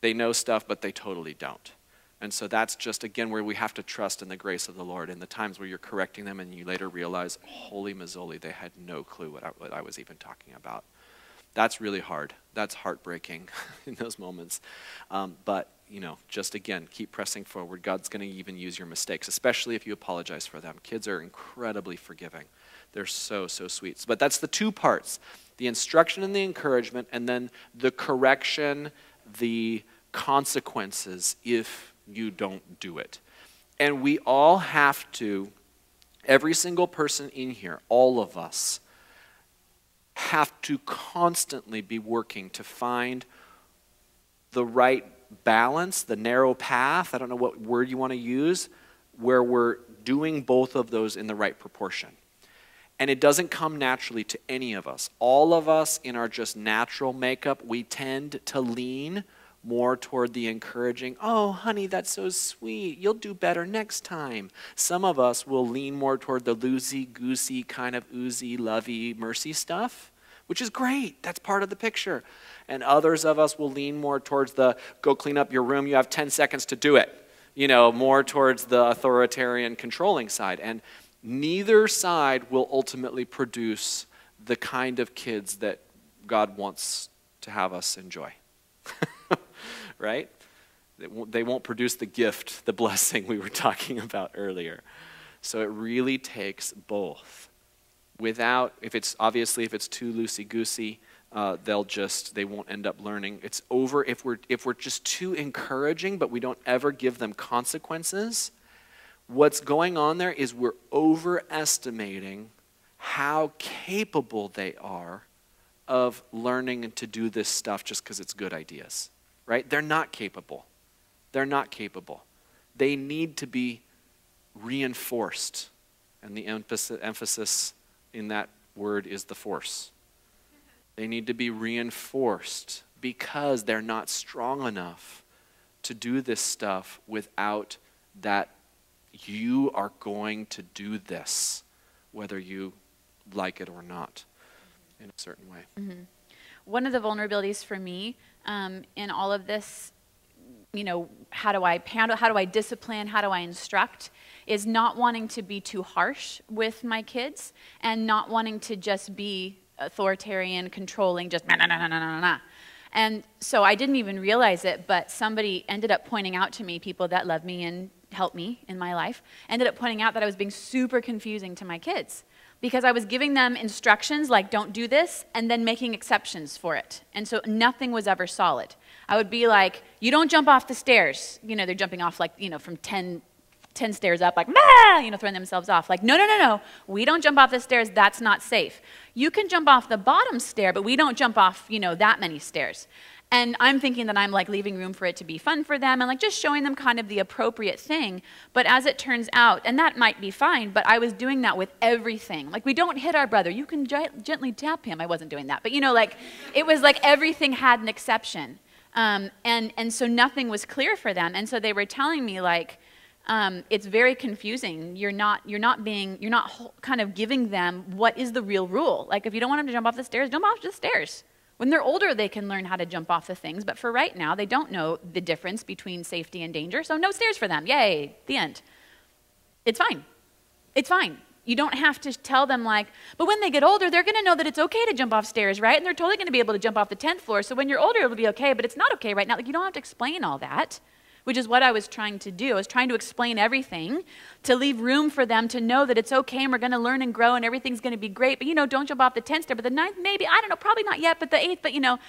they know stuff but they totally don't. And so that's just, again, where we have to trust in the grace of the Lord. In the times where you're correcting them and you later realize, holy mazzoli, they had no clue what I was even talking about. That's really hard. That's heartbreaking in those moments. But just again, keep pressing forward. God's going to even use your mistakes, especially if you apologize for them. Kids are incredibly forgiving. They're so, so sweet. But that's the two parts, the instruction and the encouragement, and then the correction, the consequences if you don't do it. And we all have to, every single person in here, all of us, have to constantly be working to find the right balance, the narrow path, I don't know what word you want to use, where we're doing both of those in the right proportion. And it doesn't come naturally to any of us. All of us in our just natural makeup, we tend to lean more toward the encouraging, oh, honey, that's so sweet. You'll do better next time. Some of us will lean more toward the loosey-goosey kind of oozy, lovey, mercy stuff, which is great. That's part of the picture. And others of us will lean more towards the go clean up your room. You have 10 seconds to do it. More towards the authoritarian controlling side. And neither side will ultimately produce the kind of kids that God wants to have us enjoy. Right? They won't produce the gift, the blessing we were talking about earlier. So it really takes both. If it's too loosey-goosey, they won't end up learning. It's over if we're just too encouraging, but we don't ever give them consequences. What's going on there is we're overestimating how capable they are of learning to do this stuff just because it's good ideas, right? They're not capable. They're not capable. They need to be reinforced, and the emphasis in that word is the force. They need to be reinforced because they're not strong enough to do this stuff without that you are going to do this, whether you like it or not, in a certain way. Mm-hmm. One of the vulnerabilities for me in all of this, you know, how do I discipline, how do I instruct, is not wanting to be too harsh with my kids and not wanting to just be authoritarian, controlling, just nah, nah, nah, nah, nah, nah. And so I didn't even realize it, but somebody ended up pointing out to me, people that love me and help me in my life, ended up pointing out that I was being super confusing to my kids because I was giving them instructions like don't do this and then making exceptions for it. And so nothing was ever solid. I would be like, you don't jump off the stairs. You know, they're jumping off like, you know, from 10 stairs up, like, ah, you know, throwing themselves off. Like, no, no, no, no, we don't jump off the stairs. That's not safe. You can jump off the bottom stair, but we don't jump off, you know, that many stairs. And I'm thinking that I'm like leaving room for it to be fun for them and like just showing them kind of the appropriate thing. But as it turns out, and that might be fine, but I was doing that with everything. Like, we don't hit our brother. You can gently tap him. I wasn't doing that. But, you know, like, it was like everything had an exception. And so nothing was clear for them. And so they were telling me, like, it's very confusing. You're not kind of giving them what is the real rule. Like, if you don't want them to jump off the stairs, jump off the stairs. When they're older, they can learn how to jump off the things. But for right now, they don't know the difference between safety and danger. So no stairs for them. Yay, the end. It's fine. It's fine. You don't have to tell them like, but when they get older, they're going to know that it's okay to jump off stairs, right? And they're totally going to be able to jump off the 10th floor. So when you're older, it'll be okay, but it's not okay right now. Like, you don't have to explain all that, which is what I was trying to do. I was trying to explain everything to leave room for them to know that it's okay and we're going to learn and grow and everything's going to be great. But, you know, don't jump off the 10th stair, but the 9th, maybe, I don't know, probably not yet, but the 8th, but, you know,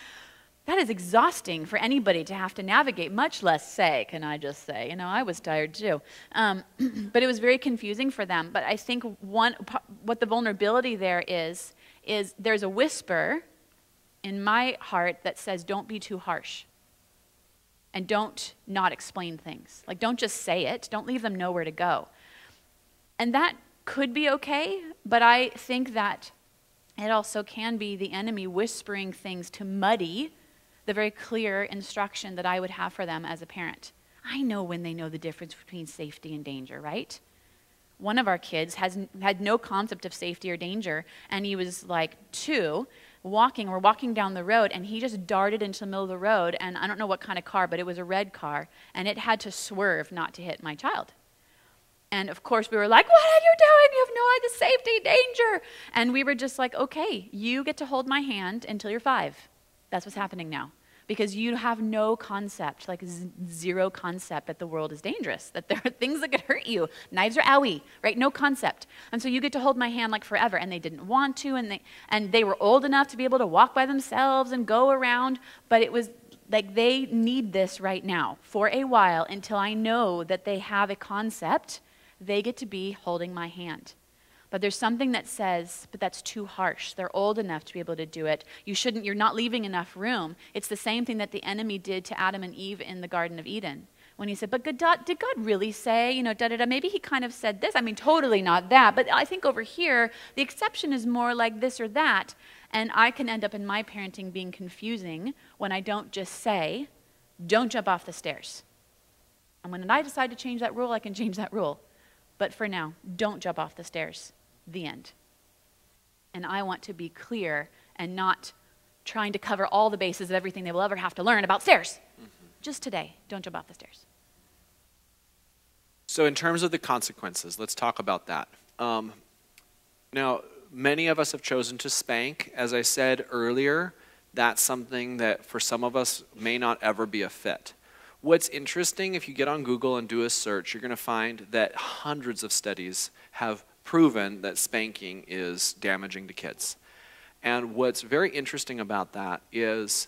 that is exhausting for anybody to have to navigate, much less say, can I just say. You know, I was tired too. But it was very confusing for them. But I think what the vulnerability there is there's a whisper in my heart that says, don't be too harsh. And don't not explain things. Like, don't just say it. Don't leave them nowhere to go. And that could be okay, but I think that it also can be the enemy whispering things to muddy the very clear instruction that I would have for them as a parent. I know when they know the difference between safety and danger, right? One of our kids had no concept of safety or danger, and he was like 2, we're walking down the road, and he just darted into the middle of the road, and I don't know what kind of car, but it was a red car, and it had to swerve not to hit my child. And of course we were like, what are you doing? You have no idea, safety, danger. And we were just like, okay, you get to hold my hand until you're 5. That's what's happening now. Because you have no concept, like zero concept that the world is dangerous, that there are things that could hurt you. Knives are owie, right? No concept. And so you get to hold my hand like forever. And they didn't want to, and they were old enough to be able to walk by themselves and go around. But it was like, they need this right now for a while until I know that they have a concept. They get to be holding my hand. But there's something that says, but that's too harsh. They're old enough to be able to do it. You're not leaving enough room. It's the same thing that the enemy did to Adam and Eve in the Garden of Eden. When he said, but did God really say, you know, da-da-da, maybe he kind of said this. I mean, totally not that. But I think over here, the exception is more like this or that. And I can end up in my parenting being confusing when I don't just say, don't jump off the stairs. And when I decide to change that rule, I can change that rule. But for now, don't jump off the stairs. The end. And I want to be clear and not trying to cover all the bases of everything they will ever have to learn about stairs. Mm-hmm. Just today, don't jump off the stairs. So in terms of the consequences, let's talk about that. Now, many of us have chosen to spank. As I said earlier, that's something that for some of us may not ever be a fit. What's interesting, if you get on Google and do a search, you're going to find that hundreds of studies have proven that spanking is damaging to kids. And what's very interesting about that is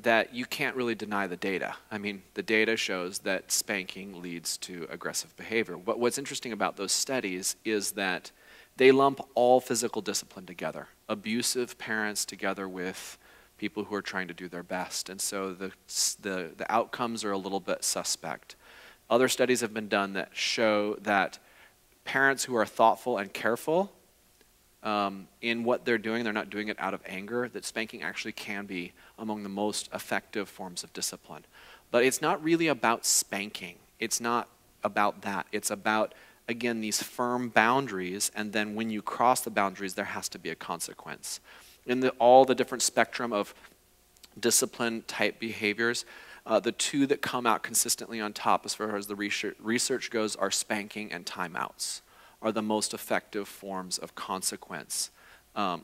that you can't really deny the data. I mean, the data shows that spanking leads to aggressive behavior. But what's interesting about those studies is that they lump all physical discipline together. Abusive parents together with people who are trying to do their best. And so the outcomes are a little bit suspect. Other studies have been done that show that parents who are thoughtful and careful in what they're doing, they're not doing it out of anger, that spanking actually can be among the most effective forms of discipline. But it's not really about spanking. It's not about that. It's about, again, these firm boundaries, and then when you cross the boundaries, there has to be a consequence. In all the different spectrum of discipline-type behaviors, the two that come out consistently on top as far as the research goes are spanking and timeouts, are the most effective forms of consequence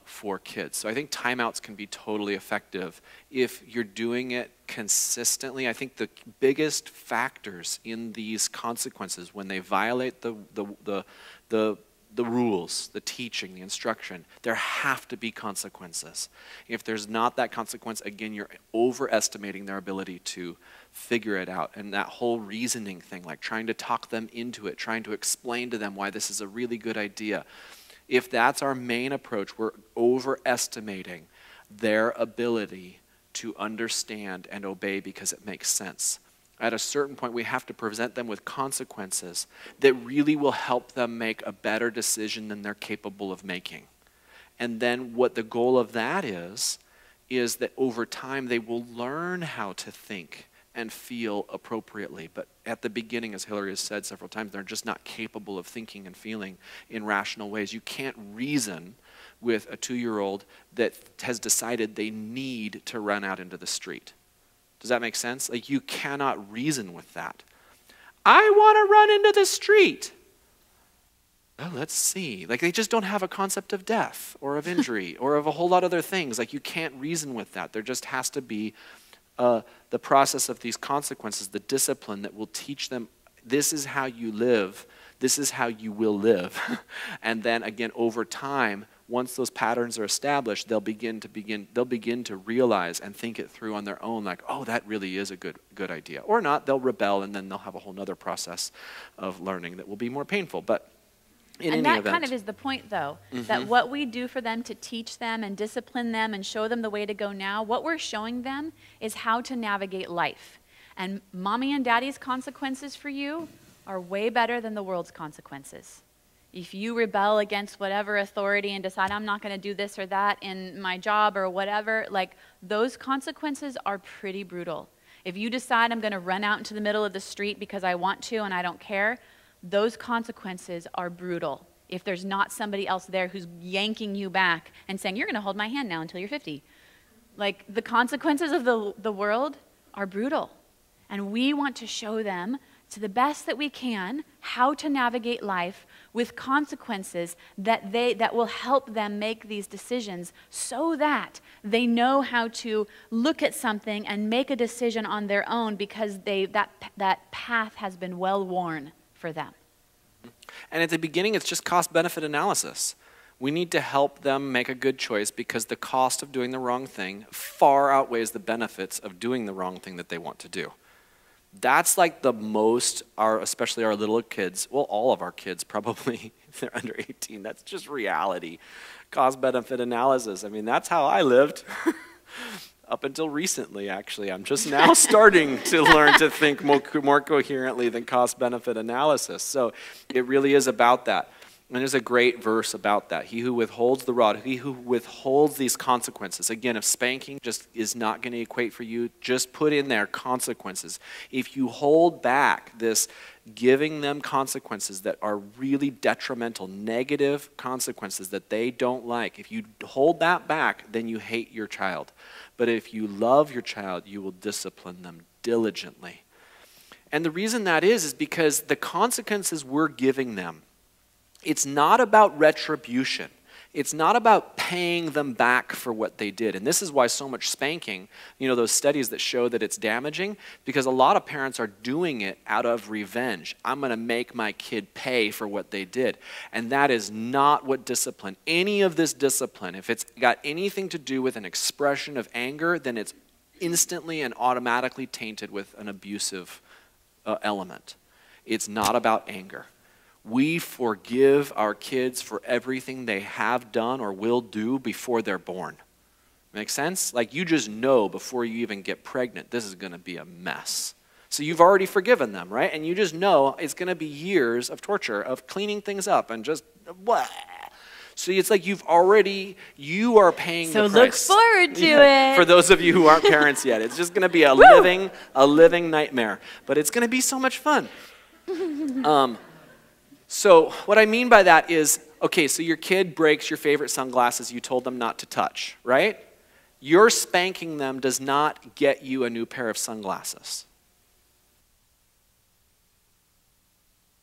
for kids. So I think timeouts can be totally effective if you're doing it consistently. I think the biggest factors in these consequences when they violate the rules, the teaching, the instruction, there have to be consequences. If there's not that consequence, again, you're overestimating their ability to figure it out. And that whole reasoning thing, like trying to talk them into it, trying to explain to them why this is a really good idea. If that's our main approach, we're overestimating their ability to understand and obey because it makes sense. At a certain point, we have to present them with consequences that really will help them make a better decision than they're capable of making. And then what the goal of that is that over time they will learn how to think and feel appropriately. But at the beginning, as Hilary has said several times, they're just not capable of thinking and feeling in rational ways. You can't reason with a 2-year-old that has decided they need to run out into the street. Does that make sense? Like, you cannot reason with that. I want to run into the street. Well, let's see. Like, they just don't have a concept of death or of injury or of a whole lot of other things. Like, you can't reason with that. There just has to be the process of these consequences, the discipline that will teach them, this is how you live, this is how you will live. And then again, over time, once those patterns are established, they'll begin to realize and think it through on their own, like, oh, that really is a good idea. Or not, they'll rebel, and then they'll have a whole other process of learning that will be more painful. But and that kind of is the point, though, that what we do for them to teach them and discipline them and show them the way to go now, what we're showing them is how to navigate life. And mommy and daddy's consequences for you are way better than the world's consequences. If you rebel against whatever authority and decide I'm not going to do this or that in my job or whatever, like, those consequences are pretty brutal. If you decide I'm going to run out into the middle of the street because I want to and I don't care, those consequences are brutal. If there's not somebody else there who's yanking you back and saying, you're going to hold my hand now until you're 50. Like, the consequences of the world are brutal. And we want to show them, to the best that we can, how to navigate life with consequences that will help them make these decisions so that they know how to look at something and make a decision on their own because that path has been well worn for them. And at the beginning, it's just cost-benefit analysis. We need to help them make a good choice because the cost of doing the wrong thing far outweighs the benefits of doing the wrong thing that they want to do. That's like the most, especially our little kids, well, all of our kids probably, if they're under 18, that's just reality. Cost-benefit analysis. I mean, that's how I lived. Up until recently, actually. I'm just now starting to learn to think more coherently than cost-benefit analysis. So it really is about that. And there's a great verse about that. He who withholds the rod, he who withholds these consequences. Again, if spanking just is not going to equate for you, just put in there consequences. If you hold back this giving them consequences that are really detrimental, negative consequences that they don't like, if you hold that back, then you hate your child. But if you love your child, you will discipline them diligently. And the reason that is because the consequences we're giving them, it's not about retribution. It's not about paying them back for what they did. And this is why so much spanking, those studies that show that it's damaging, because a lot of parents are doing it out of revenge. I'm going to make my kid pay for what they did. And that is not what discipline, any of this discipline, if it's got anything to do with an expression of anger, then it's instantly and automatically tainted with an abusive element. It's not about anger. We forgive our kids for everything they have done or will do before they're born. Make sense? Like, you just know before you even get pregnant, this is going to be a mess. So you've already forgiven them, right? And you just know it's going to be years of torture, of cleaning things up and just blah. So it's like you are paying the price. So look forward to it. For those of you who aren't parents yet, it's just going to be a living nightmare. But it's going to be so much fun. So what I mean by that is, okay, so your kid breaks your favorite sunglasses you told them not to touch, right? Your spanking them does not get you a new pair of sunglasses.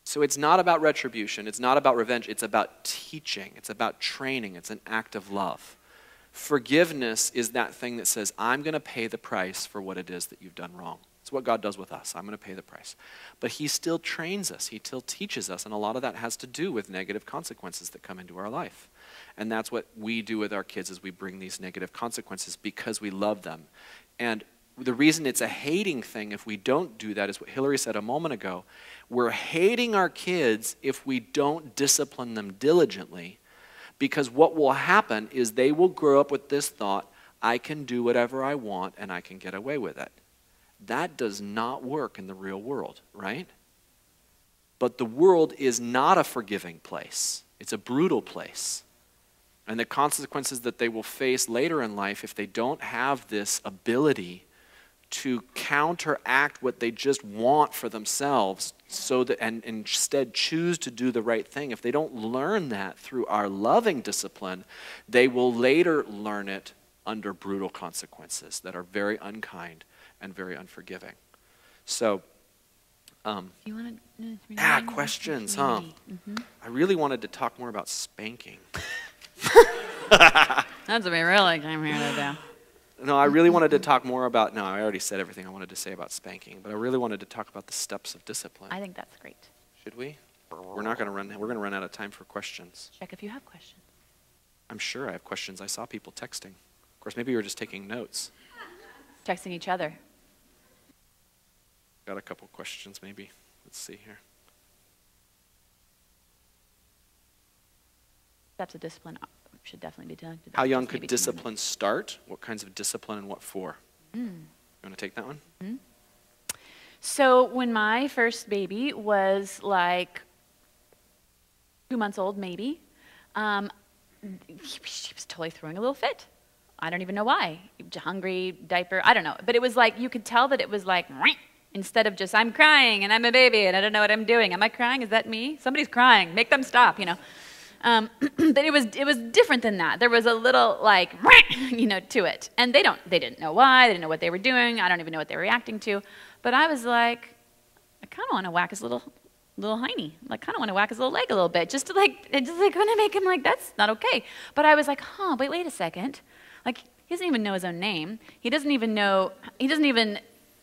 So it's not about retribution. It's not about revenge. It's about teaching. It's about training. It's an act of love. Forgiveness is that thing that says, I'm going to pay the price for what it is that you've done wrong. It's what God does with us. I'm going to pay the price. But he still trains us. He still teaches us. And a lot of that has to do with negative consequences that come into our life. And that's what we do with our kids, is we bring these negative consequences because we love them. And the reason it's a hating thing if we don't do that is what Hilary said a moment ago. We're hating our kids if we don't discipline them diligently, because what will happen is they will grow up with this thought, I can do whatever I want and I can get away with it. That does not work in the real world, right? But the world is not a forgiving place. It's a brutal place. And the consequences that they will face later in life if they don't have this ability to counteract what they just want for themselves so that, and instead choose to do the right thing. If they don't learn that through our loving discipline, they will later learn it under brutal consequences that are very unkind and very unforgiving. So, you want to questions, huh? I really wanted to talk more about spanking. That's what we really came here to do. No, I really wanted to talk more about, no, I already said everything I wanted to say about spanking, but I really wanted to talk about the steps of discipline. I think that's great. Should we? We're going to run out of time for questions. Check if you have questions. I'm sure I have questions. I saw people texting. Of course, maybe you were just taking notes. Texting each other. Got a couple questions maybe. Let's see here. Steps of discipline should definitely be done. How young could discipline start? What kinds of discipline and what for? You want to take that one? So when my first baby was like 2 months old, maybe, she was totally throwing a little fit. I don't even know why. Hungry, diaper, I don't know. But it was like, you could tell that it was like, instead of just, I'm crying and I'm a baby and I don't know what I'm doing. Am I crying? Is that me? Somebody's crying. Make them stop, you know. But it was different than that. There was a little like, to it. And they didn't know why. They didn't know what they were doing. I don't even know what they were reacting to. But I was like, I kind of want to whack his little hiney. Like, kind of want to whack his little leg a little bit, just to want to make him like, that's not okay. But I was like, wait a second. Like, he doesn't even know his own name. He doesn't even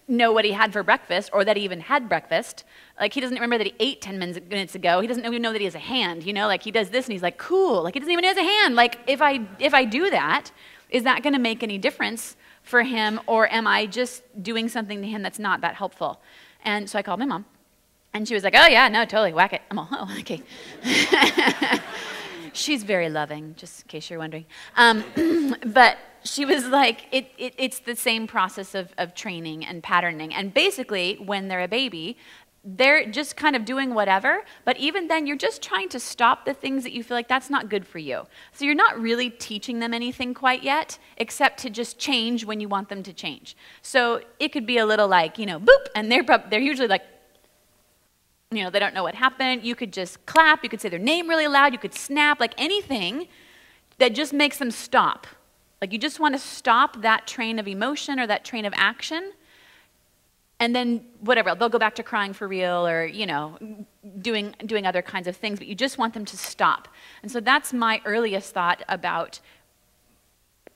know what he had for breakfast, or that he even had breakfast. Like, he doesn't remember that he ate 10 minutes ago. He doesn't even know that he has a hand, like he does this and he's like, cool. Like, he doesn't even have a hand. Like, if I do that, is that going to make any difference for him, or am I just doing something to him that's not that helpful? And so I called my mom, and she was like, oh yeah, no, totally, whack it. I'm all, oh, okay. She's very loving, just in case you're wondering. But she was like, it's the same process of training and patterning. And basically, when they're a baby, they're just kind of doing whatever, but even then, you're just trying to stop the things that you feel like that's not good for you. So you're not really teaching them anything quite yet, except to just change when you want them to change. So it could be a little like, boop, and they're usually like, they don't know what happened. You could just clap. You could say their name really loud. You could snap, like anything that just makes them stop. Like, you just want to stop that train of emotion or that train of action. And then whatever, they'll go back to crying for real, or, doing other kinds of things. But you just want them to stop. And so that's my earliest thought about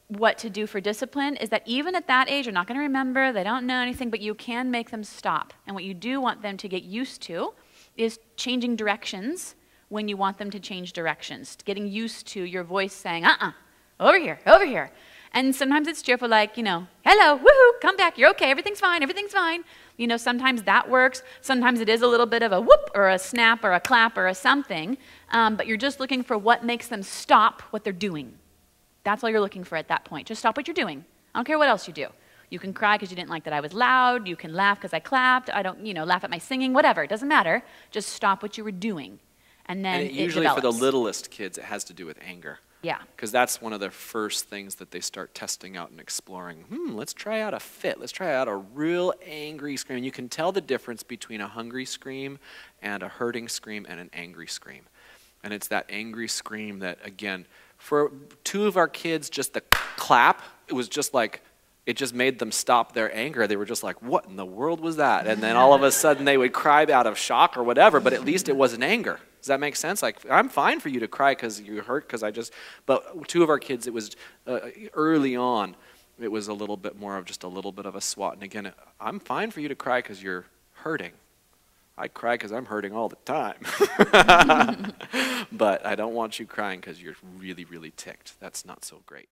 what to do for discipline, is that even at that age, they're not going to remember, they don't know anything, but you can make them stop. And what you do want them to get used to is changing directions when you want them to change directions, getting used to your voice saying, over here, over here. And sometimes it's cheerful, like, hello, woohoo, come back, you're okay, everything's fine, everything's fine. Sometimes that works. Sometimes it is a little bit of a whoop or a snap or a clap or a something, but you're just looking for what makes them stop what they're doing. That's all you're looking for at that point. Just stop what you're doing. I don't care what else you do. You can cry because you didn't like that I was loud. You can laugh because I clapped. I don't, laugh at my singing, whatever. It doesn't matter. Just stop what you were doing. And then and usually for the littlest kids, it has to do with anger. Yeah. Because that's one of the first things that they start testing out and exploring. Let's try out a fit. Let's try out a real angry scream. And you can tell the difference between a hungry scream and a hurting scream and an angry scream. And it's that angry scream that, again, for 2 of our kids, just the clap, it was just like, it just made them stop their anger. They were just like, what in the world was that? And then all of a sudden they would cry out of shock or whatever, but at least it wasn't anger. Does that make sense? Like, I'm fine for you to cry because you hurt, but 2 of our kids, it was early on, it was a little bit more of just a little bit of a swat. And again, I'm fine for you to cry because you're hurting. I cry because I'm hurting all the time. But I don't want you crying because you're really, really ticked. That's not so great.